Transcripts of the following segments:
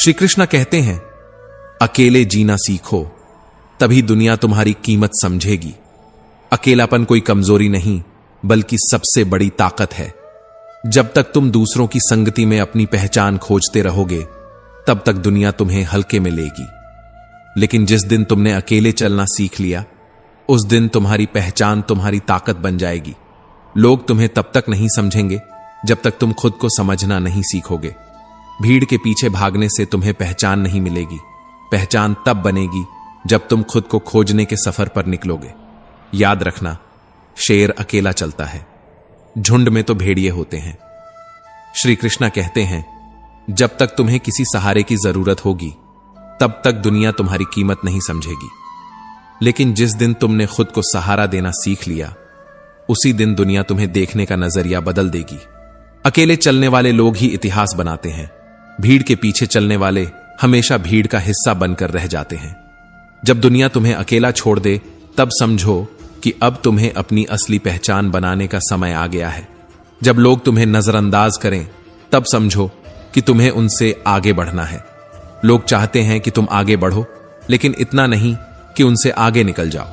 श्री कृष्ण कहते हैं, अकेले जीना सीखो, तभी दुनिया तुम्हारी कीमत समझेगी। अकेलापन कोई कमजोरी नहीं, बल्कि सबसे बड़ी ताकत है। जब तक तुम दूसरों की संगति में अपनी पहचान खोजते रहोगे, तब तक दुनिया तुम्हें हल्के में लेगी। लेकिन जिस दिन तुमने अकेले चलना सीख लिया, उस दिन तुम्हारी पहचान तुम्हारी ताकत बन जाएगी। लोग तुम्हें तब तक नहीं समझेंगे जब तक तुम खुद को समझना नहीं सीखोगे। भीड़ के पीछे भागने से तुम्हें पहचान नहीं मिलेगी। पहचान तब बनेगी जब तुम खुद को खोजने के सफर पर निकलोगे। याद रखना, शेर अकेला चलता है, झुंड में तो भेड़िए होते हैं। श्री कृष्ण कहते हैं, जब तक तुम्हें किसी सहारे की जरूरत होगी, तब तक दुनिया तुम्हारी कीमत नहीं समझेगी। लेकिन जिस दिन तुमने खुद को सहारा देना सीख लिया, उसी दिन दुनिया तुम्हें देखने का नजरिया बदल देगी। अकेले चलने वाले लोग ही इतिहास बनाते हैं। भीड़ के पीछे चलने वाले हमेशा भीड़ का हिस्सा बनकर रह जाते हैं। जब दुनिया तुम्हें अकेला छोड़ दे, तब समझो कि अब तुम्हें अपनी असली पहचान बनाने का समय आ गया है। जब लोग तुम्हें नजरअंदाज करें, तब समझो कि तुम्हें उनसे आगे बढ़ना है। लोग चाहते हैं कि तुम आगे बढ़ो, लेकिन इतना नहीं कि उनसे आगे निकल जाओ।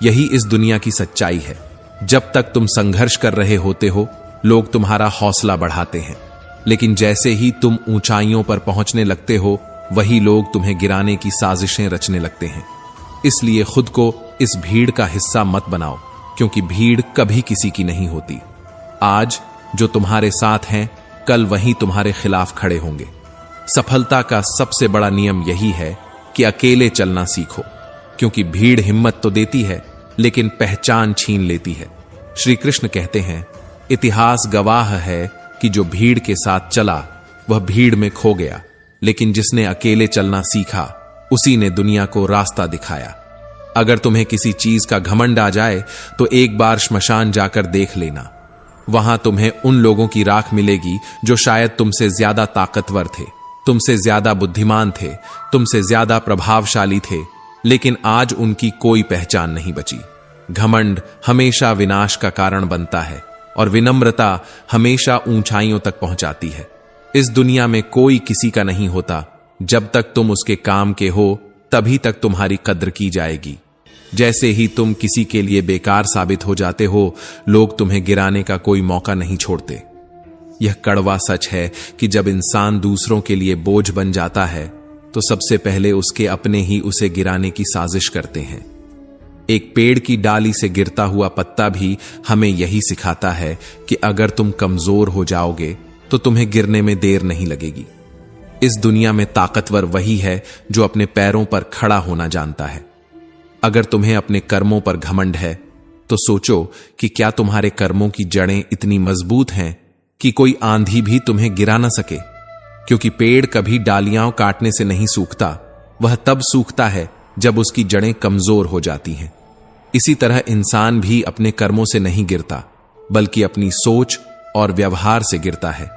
यही इस दुनिया की सच्चाई है। जब तक तुम संघर्ष कर रहे होते हो, लोग तुम्हारा हौसला बढ़ाते हैं। लेकिन जैसे ही तुम ऊंचाइयों पर पहुंचने लगते हो, वही लोग तुम्हें गिराने की साजिशें रचने लगते हैं। इसलिए खुद को इस भीड़ का हिस्सा मत बनाओ, क्योंकि भीड़ कभी किसी की नहीं होती। आज जो तुम्हारे साथ हैं, कल वहीं तुम्हारे खिलाफ खड़े होंगे। सफलता का सबसे बड़ा नियम यही है कि अकेले चलना सीखो, क्योंकि भीड़ हिम्मत तो देती है, लेकिन पहचान छीन लेती है। श्री कृष्ण कहते हैं, इतिहास गवाह है कि जो भीड़ के साथ चला, वह भीड़ में खो गया, लेकिन जिसने अकेले चलना सीखा, उसी ने दुनिया को रास्ता दिखाया। अगर तुम्हें किसी चीज का घमंड आ जाए, तो एक बार श्मशान जाकर देख लेना। वहां तुम्हें उन लोगों की राख मिलेगी जो शायद तुमसे ज्यादा ताकतवर थे, तुमसे ज्यादा बुद्धिमान थे, तुमसे ज्यादा प्रभावशाली थे, लेकिन आज उनकी कोई पहचान नहीं बची। घमंड हमेशा विनाश का कारण बनता है, और विनम्रता हमेशा ऊंचाइयों तक पहुंचाती है। इस दुनिया में कोई किसी का नहीं होता। जब तक तुम उसके काम के हो, तभी तक तुम्हारी कद्र की जाएगी। जैसे ही तुम किसी के लिए बेकार साबित हो जाते हो, लोग तुम्हें गिराने का कोई मौका नहीं छोड़ते। यह कड़वा सच है कि जब इंसान दूसरों के लिए बोझ बन जाता है, तो सबसे पहले उसके अपने ही उसे गिराने की साजिश करते हैं। एक पेड़ की डाली से गिरता हुआ पत्ता भी हमें यही सिखाता है कि अगर तुम कमजोर हो जाओगे, तो तुम्हें गिरने में देर नहीं लगेगी। इस दुनिया में ताकतवर वही है जो अपने पैरों पर खड़ा होना जानता है। अगर तुम्हें अपने कर्मों पर घमंड है, तो सोचो कि क्या तुम्हारे कर्मों की जड़ें इतनी मजबूत हैं कि कोई आंधी भी तुम्हें गिरा ना सके। क्योंकि पेड़ कभी डालियां काटने से नहीं सूखता, वह तब सूखता है जब उसकी जड़ें कमजोर हो जाती हैं। इसी तरह इंसान भी अपने कर्मों से नहीं गिरता, बल्कि अपनी सोच और व्यवहार से गिरता है।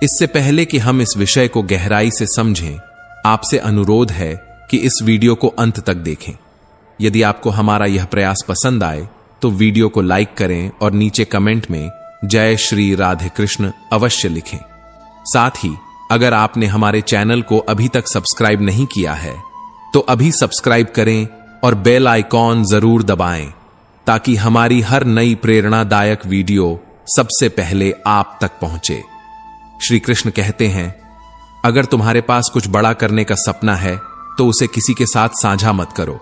इससे पहले कि हम इस विषय को गहराई से समझें, आपसे अनुरोध है कि इस वीडियो को अंत तक देखें। यदि आपको हमारा यह प्रयास पसंद आए, तो वीडियो को लाइक करें और नीचे कमेंट में जय श्री राधे कृष्ण अवश्य लिखें। साथ ही अगर आपने हमारे चैनल को अभी तक सब्सक्राइब नहीं किया है, तो अभी सब्सक्राइब करें और बेल आइकॉन जरूर दबाएं, ताकि हमारी हर नई प्रेरणादायक वीडियो सबसे पहले आप तक पहुंचे। श्री कृष्ण कहते हैं, अगर तुम्हारे पास कुछ बड़ा करने का सपना है, तो उसे किसी के साथ साझा मत करो।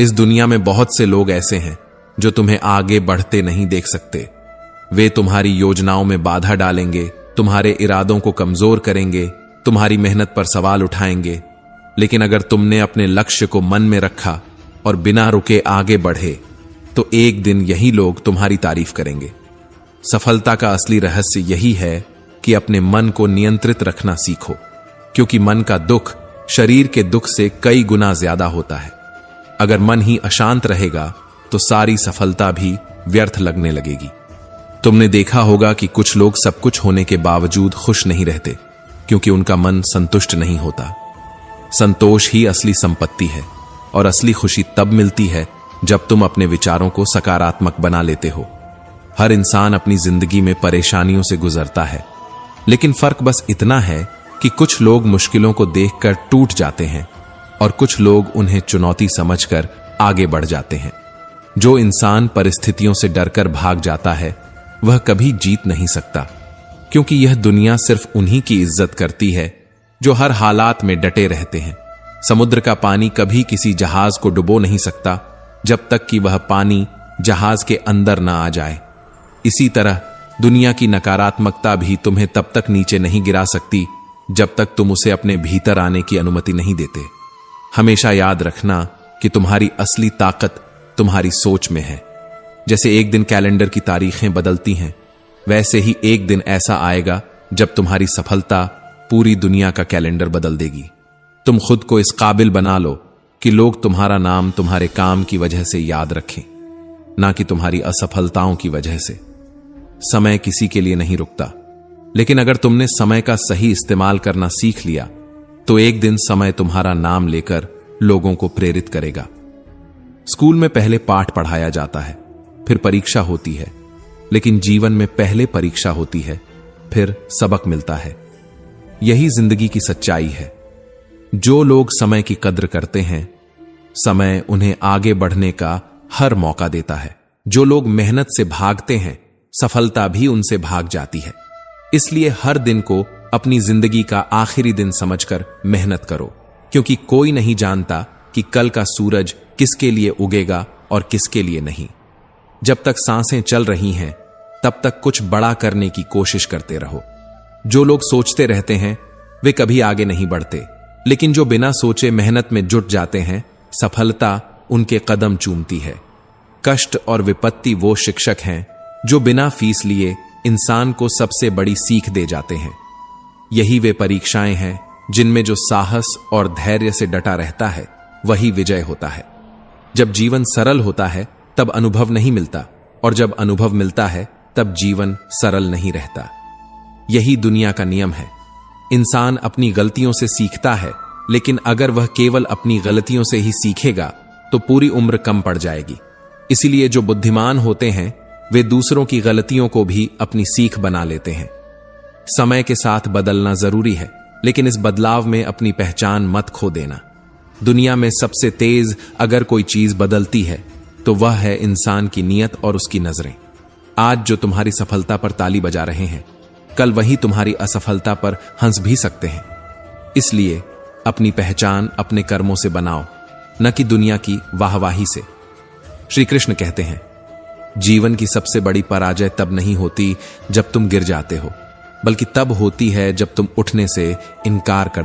इस दुनिया में बहुत से लोग ऐसे हैं जो तुम्हें आगे बढ़ते नहीं देख सकते। वे तुम्हारी योजनाओं में बाधा डालेंगे, तुम्हारे इरादों को कमजोर करेंगे, तुम्हारी मेहनत पर सवाल उठाएंगे। लेकिन अगर तुमने अपने लक्ष्य को मन में रखा और बिना रुके आगे बढ़े, तो एक दिन यही लोग तुम्हारी तारीफ करेंगे। सफलता का असली रहस्य यही है कि अपने मन को नियंत्रित रखना सीखो, क्योंकि मन का दुख शरीर के दुख से कई गुना ज्यादा होता है। अगर मन ही अशांत रहेगा, तो सारी सफलता भी व्यर्थ लगने लगेगी। तुमने देखा होगा कि कुछ लोग सब कुछ होने के बावजूद खुश नहीं रहते, क्योंकि उनका मन संतुष्ट नहीं होता। संतोष ही असली संपत्ति है, और असली खुशी तब मिलती है जब तुम अपने विचारों को सकारात्मक बना लेते हो। हर इंसान अपनी जिंदगी में परेशानियों से गुजरता है, लेकिन फर्क बस इतना है कि कुछ लोग मुश्किलों को देखकर टूट जाते हैं और कुछ लोग उन्हें चुनौती समझकर आगे बढ़ जाते हैं। जो इंसान परिस्थितियों से डरकर भाग जाता है वह कभी जीत नहीं सकता, क्योंकि यह दुनिया सिर्फ उन्हीं की इज्जत करती है जो हर हालात में डटे रहते हैं। समुद्र का पानी कभी किसी जहाज को डुबो नहीं सकता जब तक कि वह पानी जहाज के अंदर ना आ जाए। इसी तरह दुनिया की नकारात्मकता भी तुम्हें तब तक नीचे नहीं गिरा सकती जब तक तुम उसे अपने भीतर आने की अनुमति नहीं देते। हमेशा याद रखना कि तुम्हारी असली ताकत तुम्हारी सोच में है। जैसे एक दिन कैलेंडर की तारीखें बदलती हैं, वैसे ही एक दिन ऐसा आएगा जब तुम्हारी सफलता पूरी दुनिया का कैलेंडर बदल देगी। तुम खुद को इस काबिल बना लो कि लोग तुम्हारा नाम तुम्हारे काम की वजह से याद रखें, ना कि तुम्हारी असफलताओं की वजह से। समय किसी के लिए नहीं रुकता, लेकिन अगर तुमने समय का सही इस्तेमाल करना सीख लिया तो एक दिन समय तुम्हारा नाम लेकर लोगों को प्रेरित करेगा। स्कूल में पहले पाठ पढ़ाया जाता है, फिर परीक्षा होती है, लेकिन जीवन में पहले परीक्षा होती है, फिर सबक मिलता है। यही जिंदगी की सच्चाई है। जो लोग समय की कद्र करते हैं, समय उन्हें आगे बढ़ने का हर मौका देता है। जो लोग मेहनत से भागते हैं, सफलता भी उनसे भाग जाती है। इसलिए हर दिन को अपनी जिंदगी का आखिरी दिन समझकर मेहनत करो, क्योंकि कोई नहीं जानता कि कल का सूरज किसके लिए उगेगा और किसके लिए नहीं। जब तक सांसें चल रही हैं, तब तक कुछ बड़ा करने की कोशिश करते रहो। जो लोग सोचते रहते हैं वे कभी आगे नहीं बढ़ते, लेकिन जो बिना सोचे मेहनत में जुट जाते हैं, सफलता उनके कदम चूमती है। कष्ट और विपत्ति वो शिक्षक हैं जो बिना फीस लिए इंसान को सबसे बड़ी सीख दे जाते हैं। यही वे परीक्षाएं हैं जिनमें जो साहस और धैर्य से डटा रहता है वही विजय होता है। जब जीवन सरल होता है तब अनुभव नहीं मिलता, और जब अनुभव मिलता है तब जीवन सरल नहीं रहता। यही दुनिया का नियम है। इंसान अपनी गलतियों से सीखता है, लेकिन अगर वह केवल अपनी गलतियों से ही सीखेगा तो पूरी उम्र कम पड़ जाएगी। इसीलिए जो बुद्धिमान होते हैं वे दूसरों की गलतियों को भी अपनी सीख बना लेते हैं। समय के साथ बदलना जरूरी है, लेकिन इस बदलाव में अपनी पहचान मत खो देना। दुनिया में सबसे तेज अगर कोई चीज बदलती है तो वह है इंसान की नीयत और उसकी नजरें। आज जो तुम्हारी सफलता पर ताली बजा रहे हैं, कल वही तुम्हारी असफलता पर हंस भी सकते हैं। इसलिए अपनी पहचान अपने कर्मों से बनाओ, न कि दुनिया की वाहवाही से। श्री कृष्ण कहते हैं, जीवन की सबसे बड़ी पराजय तब नहीं होती जब तुम गिर जाते हो, बल्कि तब होती है जब तुम उठने से इनकार कर